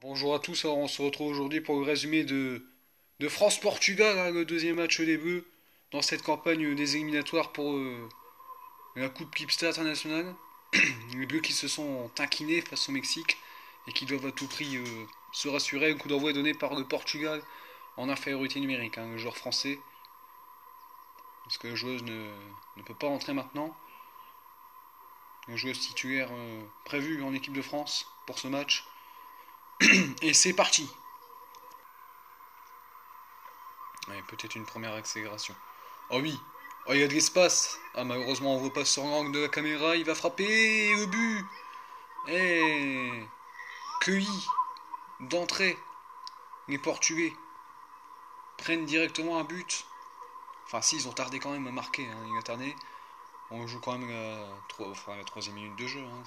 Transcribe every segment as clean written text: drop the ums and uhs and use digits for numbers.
Bonjour à tous, alors on se retrouve aujourd'hui pour le résumé de France-Portugal, hein, le deuxième match des Bleus dans cette campagne des éliminatoires pour la Coupe Clipster internationale. Les Bleus qui se sont inclinés face au Mexique et qui doivent à tout prix se rassurer. Le coup d'envoi est donné par le Portugal en infériorité numérique, hein, le joueur français, parce que la joueuse ne peut pas rentrer maintenant. La joueuse titulaire prévue en équipe de France pour ce match. Et c'est parti. Ouais, peut-être une première accélération. Oh oui. Oh, il y a de l'espace. Ah, malheureusement, on voit pas sur l'angle de la caméra. Il va frapper. Le but. Eh. Cueilli. D'entrée. Les Portugais prennent directement un but. Enfin, si, ils ont tardé quand même à marquer. Hein, il a tardé. On joue quand même la troisième minute de jeu. Hein,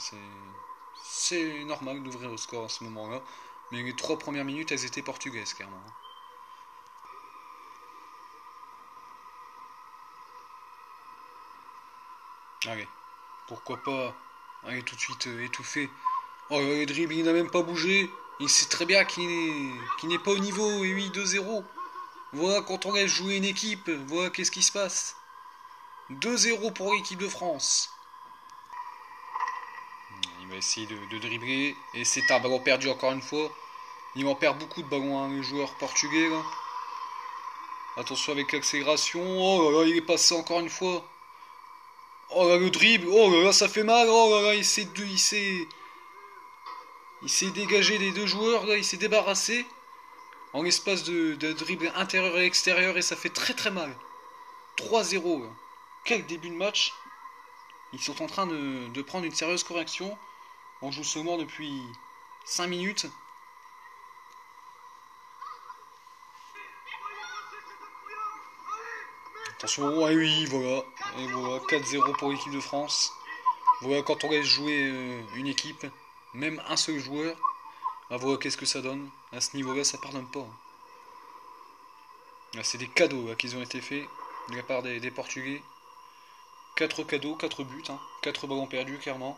c'est normal d'ouvrir le score à ce moment-là. Mais les 3 premières minutes, elles étaient portugaises, clairement. Allez, pourquoi pas. Allez, tout de suite étouffé. Oh, le dribble, il n'a même pas bougé. Il sait très bien qu'il n'est pas au niveau. Et oui, 2-0. Voilà, quand on laisse jouer une équipe, voilà qu'est-ce qui se passe. 2-0 pour l'équipe de France. Il va essayer de dribbler. Et c'est un ballon perdu encore une fois. Il en perd beaucoup de ballons, hein, le joueur portugais. Là. Attention avec l'accélération. Oh là là, il est passé encore une fois. Oh là, le dribble. Oh là là, ça fait mal. Oh là là, il s'est dégagé des deux joueurs. Là, il s'est débarrassé. En l'espace de dribble intérieur et extérieur. Et ça fait très très mal. 3-0. Quel début de match. Ils sont en train de prendre une sérieuse correction. On joue seulement depuis 5 minutes. Attention, ah oui, voilà. Et voilà, 4-0 pour l'équipe de France. Voilà, quand on laisse jouer une équipe, même un seul joueur, ah, voilà qu'est-ce que ça donne. À ce niveau-là, ça pardonne pas. Là, c'est des cadeaux là, qui ont été faits de la part des Portugais. 4 cadeaux, 4 buts, hein. 4 ballons perdus, clairement.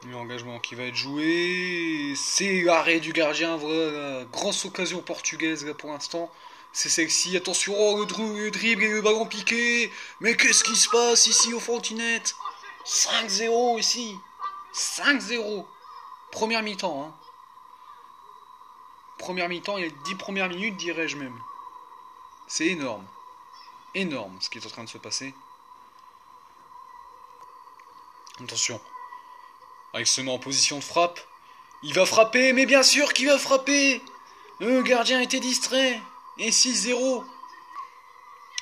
L'engagement qui va être joué. C'est l'arrêt du gardien, voilà, la grosse occasion portugaise là pour l'instant. C'est sexy, attention, oh, le dribble et le ballon piqué. Mais qu'est-ce qui se passe ici au Fontinette? 5-0 ici. 5-0. Première mi-temps, hein. Première mi-temps, il y a 10 premières minutes, dirais-je même. C'est énorme. Énorme ce qui est en train de se passer. Attention. Avec se met en position de frappe. Il va frapper, mais bien sûr qu'il va frapper. Le gardien était distrait. Et 6-0.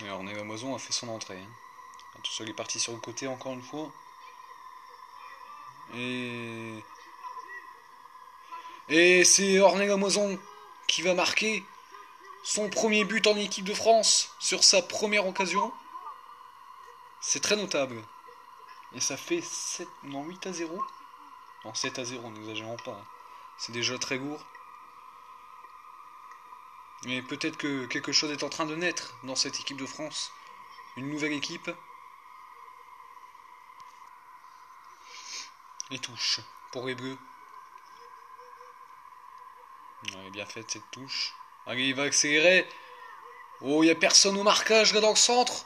Alors, Ornella Moison a fait son entrée. Hein. Attention, il est parti sur le côté encore une fois. Et c'est Ornella Moison qui va marquer son premier but en équipe de France sur sa première occasion. C'est très notable. Et ça fait 8-0. Non, 7-0, n'exagérons pas. Hein. C'est déjà très lourd. Mais peut-être que quelque chose est en train de naître dans cette équipe de France. Une nouvelle équipe. Et touche pour les Bleus. Elle est bien faite cette touche. Allez, il va accélérer. Oh, il n'y a personne au marquage là dans le centre.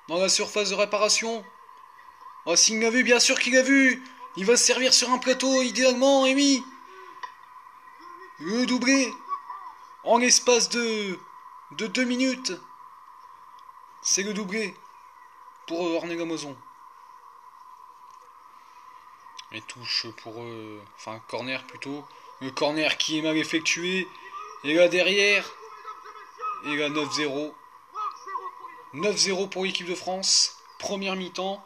Dans la surface de réparation. Oh, s'il l'a vu, bien sûr qu'il l'a vu. Il va se servir sur un plateau, idéalement, et oui. Le doublé. En l'espace de 2 minutes. C'est le doublé pour Ornella Moison. Et touche pour... enfin, corner plutôt. Le corner qui est mal effectué. Et là derrière. Et là 9-0. 9-0 pour l'équipe de France. Première mi-temps.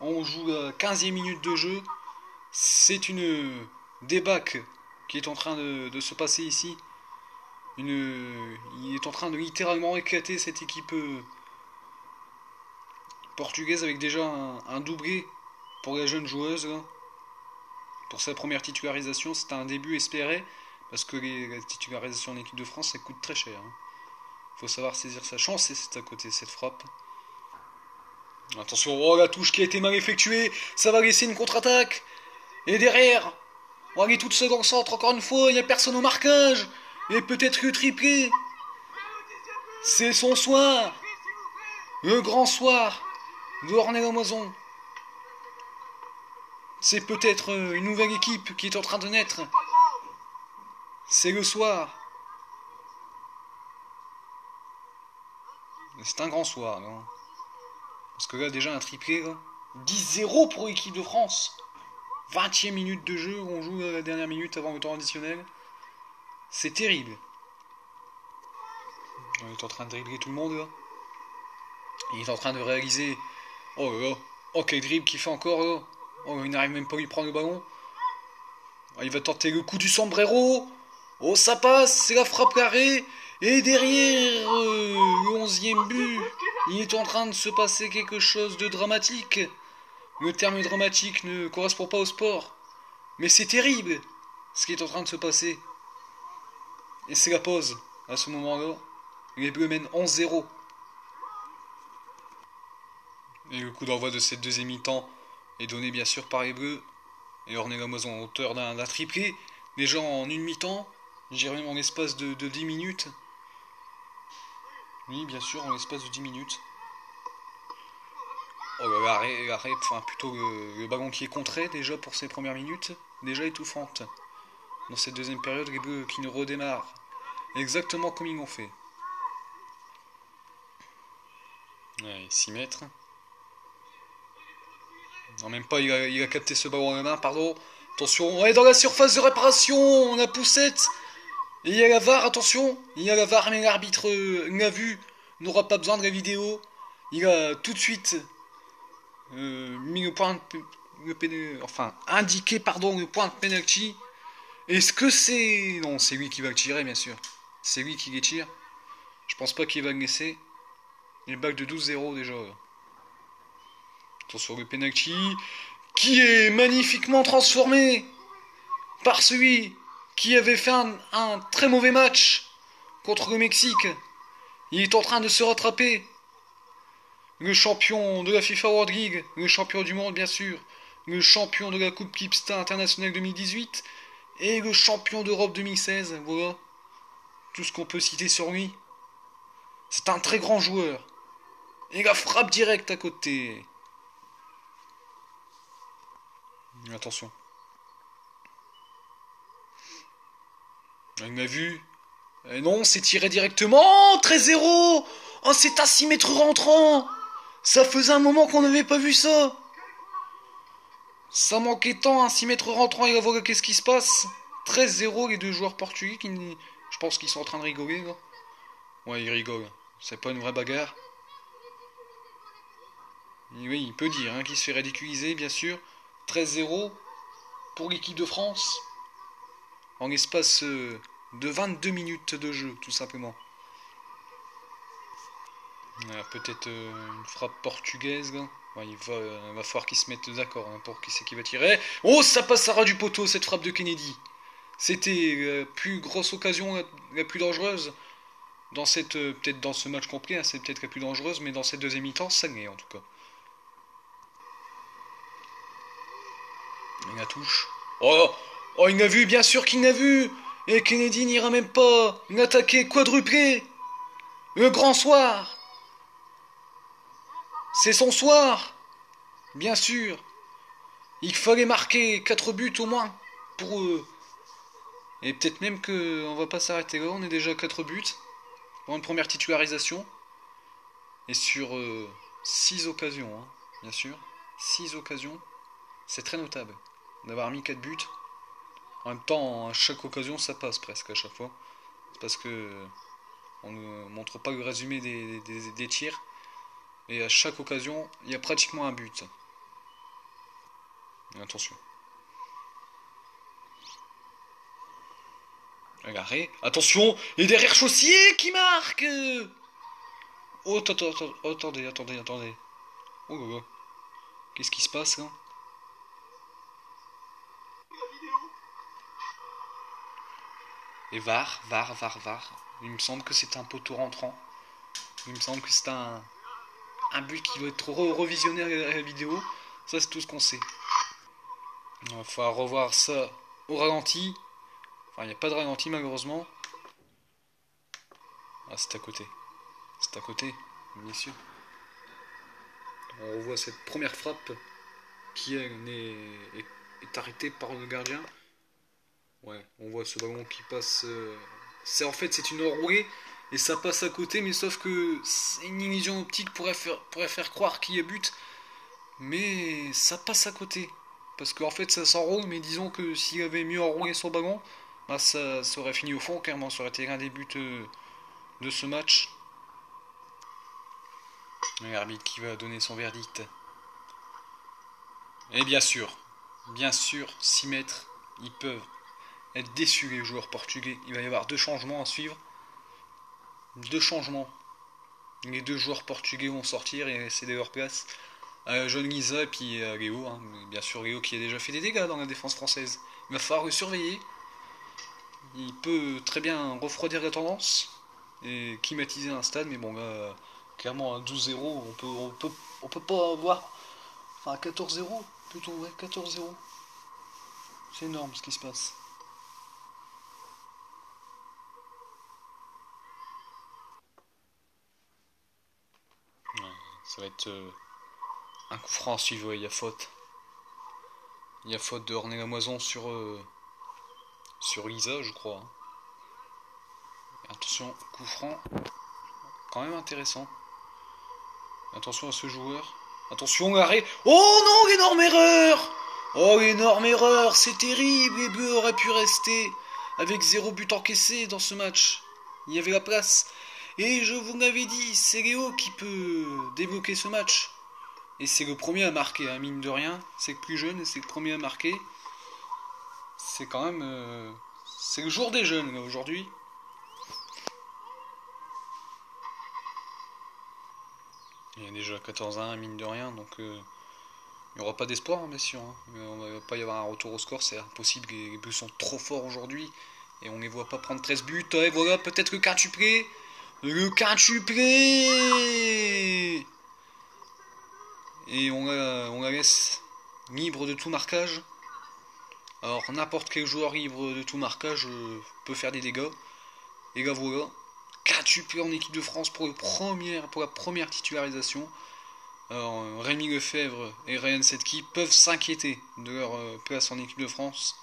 On joue la 15e minute de jeu. C'est une débâcle qui est en train de se passer ici. Il est en train de littéralement éclater cette équipe portugaise avec déjà un doublé pour la jeune joueuse. Là. Pour sa première titularisation, c'était un début espéré parce que la titularisation en équipe de France, ça coûte très cher. Hein. Faut savoir saisir sa chance et c'est à côté de cette frappe. Attention, oh la touche qui a été mal effectuée, ça va laisser une contre-attaque. Et derrière, On va aller toute seule dans le centre, encore une fois, il n'y a personne au marquage. Et peut-être le triplé. C'est son soir. Le grand soir de Ornella-Moison. C'est peut-être une nouvelle équipe qui est en train de naître. C'est le soir. C'est un grand soir, là. Parce que là, déjà, un triplé, là. 10-0 pour l'équipe de France. 20e minute de jeu, on joue la dernière minute avant le temps additionnel. C'est terrible. On est en train de dribbler tout le monde, là. Il est en train de réaliser... Oh là là. Oh, quel dribble qu'il fait encore, là. Oh, il n'arrive même pas à lui prendre le ballon. Oh, il va tenter le coup du sombrero. Oh, ça passe, c'est la frappe carrée. Et derrière le 11e but, il est en train de se passer quelque chose de dramatique. Le terme dramatique ne correspond pas au sport. Mais c'est terrible ce qui est en train de se passer. Et c'est la pause à ce moment-là. Les Bleus mènent 11-0. Et le coup d'envoi de cette deuxième mi-temps est donné bien sûr par les Bleus. Et Ornella-Moison, auteur d'un triplé, déjà en une mi-temps, je dirais même en l'espace de 10 minutes. Oui, bien sûr, en l'espace de 10 minutes. Oh, l'arrêt, enfin plutôt le ballon qui est contré déjà pour ces premières minutes, déjà étouffante. Dans cette deuxième période, les Bleus qui ne redémarrent exactement comme ils l'ont fait. Ouais, 6 mètres. Non, même pas, il a capté ce ballon à la main, pardon. Attention, on est dans la surface de réparation, on a poussette. Et il y a la VAR, attention. Il y a la VAR, mais l'arbitre l'a vu, n'aura pas besoin de la vidéo. Il a tout de suite mis le point indiqué, pardon, le point de penalty. Est-ce que c'est... Non, c'est lui qui va le tirer, bien sûr. C'est lui qui les tire. Je pense pas qu'il va le laisser. Il est back de 12-0 déjà. Attention, le penalty qui est magnifiquement transformé par celui qui avait fait un très mauvais match contre le Mexique. Il est en train de se rattraper. Le champion de la FIFA World League, le champion du monde bien sûr, le champion de la Coupe Kipsta International 2018 et le champion d'Europe 2016. Voilà tout ce qu'on peut citer sur lui. C'est un très grand joueur. Et la frappe directe à côté. Attention. Il m'a vu. Et non, c'est tiré directement. 13-0. Oh, c'est un 6 mètres rentrant. Ça faisait un moment qu'on n'avait pas vu ça. Ça manquait tant, un 6 mètres rentrant. Et là, voilà qu'est-ce qui se passe. 13-0, les deux joueurs portugais qui... Je pense qu'ils sont en train de rigoler, là. Ouais, ils rigolent. C'est pas une vraie bagarre. Et oui, il peut dire qu'il se fait ridiculiser, bien sûr. 13-0 pour l'équipe de France. En l'espace de 22 minutes de jeu, tout simplement. Peut-être une frappe portugaise, là. Ouais, il va falloir qu'ils se mettent d'accord pour qui c'est qui va tirer. Oh, ça passe à ras du poteau, cette frappe de Kennedy. C'était la plus grosse occasion, la plus dangereuse. Dans cette, peut-être dans ce match complet, c'est peut-être la plus dangereuse, mais dans cette deuxième mi-temps, ça l'est en tout cas. Il la touche. Oh, oh, il l'a vu, bien sûr qu'il l'a vu. Et Kennedy n'ira même pas l'attaquer quadruplé. Le grand soir. C'est son soir. Bien sûr. Il fallait marquer 4 buts au moins pour eux. Et peut-être même qu'on va pas s'arrêter là, on est déjà à 4 buts pour une première titularisation. Et sur 6 occasions, hein, bien sûr. 6 occasions. C'est très notable d'avoir mis 4 buts. En même temps, à chaque occasion, ça passe presque à chaque fois. C'est parce que on ne montre pas le résumé des tirs. Et à chaque occasion, il y a pratiquement un but. Et attention. L'arrêt. Attention. Et derrière Chaussier qui marque. Oh, attendez. Oh là là. Qu'est-ce qui se passe là? Et VAR. Il me semble que c'est un poteau rentrant. Il me semble que c'est un but qui doit être revisionné à la vidéo. Ça, c'est tout ce qu'on sait. Il va falloir revoir ça au ralenti. Enfin, il n'y a pas de ralenti malheureusement. Ah, c'est à côté. C'est à côté, messieurs. On revoit cette première frappe qui est arrêtée par le gardien. Ouais, on voit ce ballon qui passe. C'est en fait c'est une enroulée et ça passe à côté, mais sauf que une illusion optique pourrait faire croire qu'il y a but, mais ça passe à côté. Parce qu'en fait ça s'enroule, mais disons que s'il avait mieux enroulé son ballon, bah ça aurait fini au fond, clairement, ça aurait été l'un des buts de ce match. L'arbitre qui va donner son verdict. Et bien sûr, 6 mètres, ils peuvent être déçus les joueurs portugais. Il va y avoir deux changements à suivre. Deux changements. Les deux joueurs portugais vont sortir et céder leur place à John Guisa et puis à Léo. Hein. Bien sûr, Léo qui a déjà fait des dégâts dans la défense française. Il va falloir le surveiller. Il peut très bien refroidir la tendance et climatiser un stade, mais bon, là, clairement, à 12-0, on peut pas avoir. Enfin, 14-0, plutôt, ouais, 14-0. C'est énorme ce qui se passe. Ouais, ça va être un coup franc à suivre, ouais, il y a faute. Il y a faute de Orné Lamoison sur Lisa, je crois. Hein. Attention, coup franc, quand même intéressant. Attention à ce joueur. Attention, arrêt. Oh non, l'énorme erreur! Oh, l'énorme erreur, c'est terrible. Les Bleus auraient pu rester avec 0 but encaissé dans ce match. Il y avait la place. Et je vous l'avais dit, c'est Léo qui peut débloquer ce match. Et c'est le premier à marquer, hein, mine de rien. C'est le plus jeune et c'est le premier à marquer. C'est quand même... c'est le jour des jeunes, là, aujourd'hui. Il y a déjà 14-1, mine de rien, donc il n'y aura pas d'espoir, hein, bien sûr. Hein. On ne va pas y avoir un retour au score, c'est impossible. Les Bleus sont trop forts aujourd'hui et on ne les voit pas prendre 13 buts. Et voilà, peut-être le quintuplé. Le quintuplé. Et on la laisse libre de tout marquage. Alors, n'importe quel joueur libre de tout marquage peut faire des dégâts. Et là, voilà. Quintuplé en équipe de France pour la première titularisation. Alors, Rémi Lefebvre et Ryan Setki peuvent s'inquiéter de leur place en équipe de France.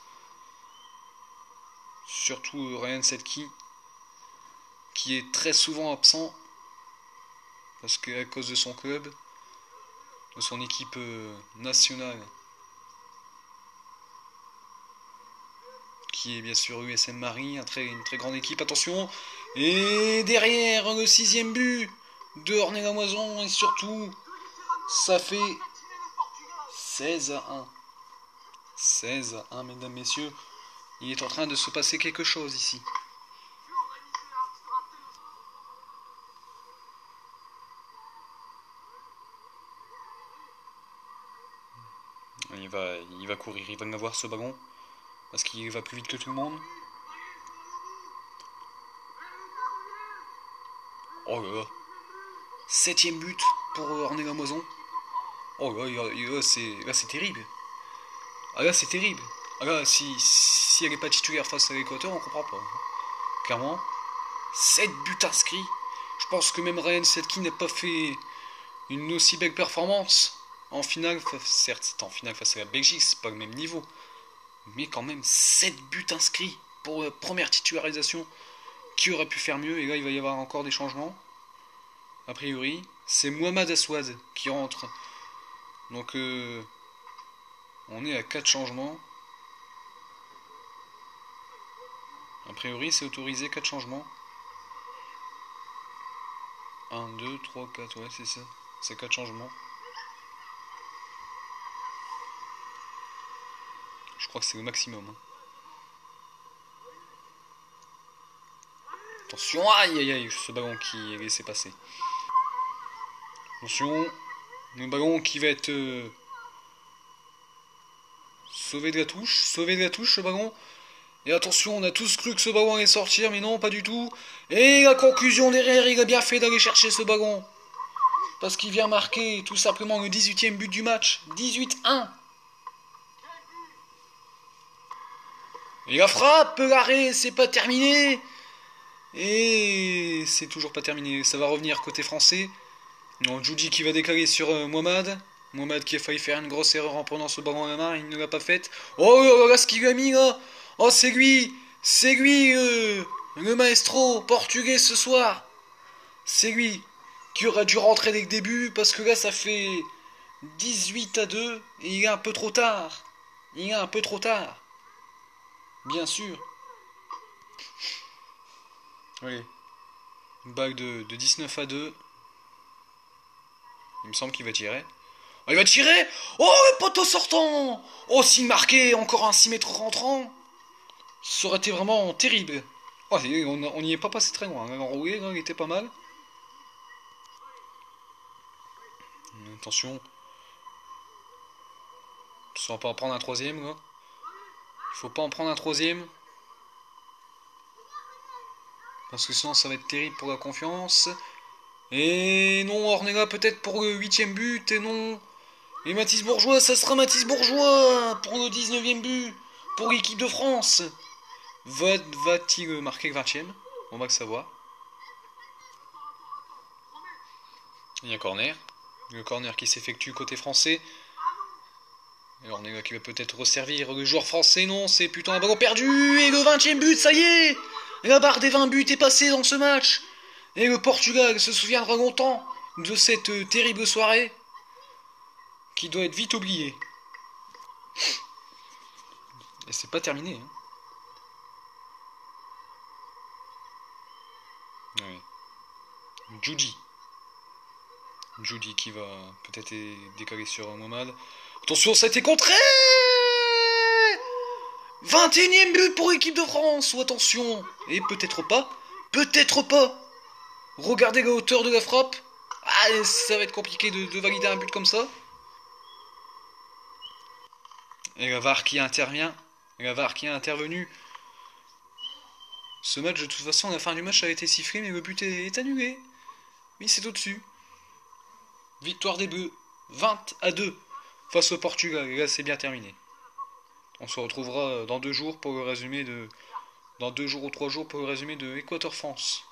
Surtout Ryan Setki, qui est très souvent absent, parce qu'à cause de son club, de son équipe nationale, qui est bien sûr USM Marie, une très grande équipe. Attention, et derrière le sixième but de Orné Lamoison, et surtout, ça fait 16-1. 16-1, mesdames, messieurs. Il est en train de se passer quelque chose ici. Il va courir, il va m'avoir ce ballon. Parce qu'il va plus vite que tout le monde. Oh là là. 7ème but pour Orné Lamoison. Oh là, là c'est terrible. Ah là c'est terrible. Ah là si elle n'est pas titulaire face à l'Équateur, on comprend pas. Clairement. 7 buts inscrits. Je pense que même Ryan Setki n'a pas fait une aussi belle performance. En finale, certes c'est en finale face à la Belgique, c'est pas le même niveau. Mais quand même 7 buts inscrits pour la première titularisation. Qui aurait pu faire mieux? Et là il va y avoir encore des changements. A priori, c'est Mohamed Aswad qui rentre. Donc on est à 4 changements. A priori, c'est autorisé 4 changements. 1, 2, 3, 4, ouais, c'est ça. C'est 4 changements. Je crois que c'est le maximum. Hein. Attention, aïe aïe aïe, ce ballon qui est laissé passer. Attention, le ballon qui va être sauvé de la touche ce ballon. Et attention, on a tous cru que ce ballon allait sortir, mais non, pas du tout. Et la conclusion derrière, il a bien fait d'aller chercher ce ballon. Parce qu'il vient marquer tout simplement le 18ème but du match. 18-1. Et la frappe, l'arrêt, c'est pas terminé. Et c'est toujours pas terminé. Ça va revenir côté français. Non, Judy qui va décaler sur Mohamed. Mohamed qui a failli faire une grosse erreur en prenant ce ballon à la main, il ne l'a pas faite. Oh là, ce qu'il a mis là. Oh, c'est lui, le maestro portugais ce soir. C'est lui qui aurait dû rentrer dès le début parce que là ça fait 18-2 et il est un peu trop tard. Il est un peu trop tard. Bien sûr. Allez. Une bague de 19-2. Il me semble qu'il va tirer. Oh, il va tirer. Oh, le poteau sortant. Oh, s'il marquait encore un 6 mètres rentrant, ça aurait été vraiment terrible. Oh, on n'y est pas passé très loin. L'enroulé, il était pas mal. Attention. On va pas en prendre un troisième, là. Il faut pas en prendre un troisième. Parce que sinon, ça va être terrible pour la confiance. Et non, Ornella peut-être pour le 8ème but. Et non. Et Mathis Bourgeois, ça sera Mathis Bourgeois pour le 19ème but. Pour l'équipe de France. Va-t-il marquer le 20ème? On va le savoir. Il y a un corner. Le corner qui s'effectue côté français. Et Ornella qui va peut-être resservir le joueur français. Non, c'est putain un ballon perdu. Et le 20ème but, ça y est. La barre des 20 buts est passée dans ce match. Et le Portugal se souviendra longtemps de cette terrible soirée qui doit être vite oubliée. Et c'est pas terminé. Hein. Ouais. Judy. Judy qui va peut-être décaler sur Mohamed. Attention, ça a été contré. 21ème but pour l'équipe de France. Ou attention. Et peut-être pas. Peut-être pas. Regardez la hauteur de la frappe. Ah, ça va être compliqué de valider un but comme ça. Et la VAR qui intervient. Et la VAR qui est intervenue. Ce match, de toute façon, la fin du match a été sifflé, mais le but est annulé. Mais c'est au-dessus. Victoire des Bleus. 20-2 face au Portugal. Et là, c'est bien terminé. On se retrouvera dans 2 jours pour le résumé de... Dans 2 jours ou 3 jours pour le résumé de Équateur-France.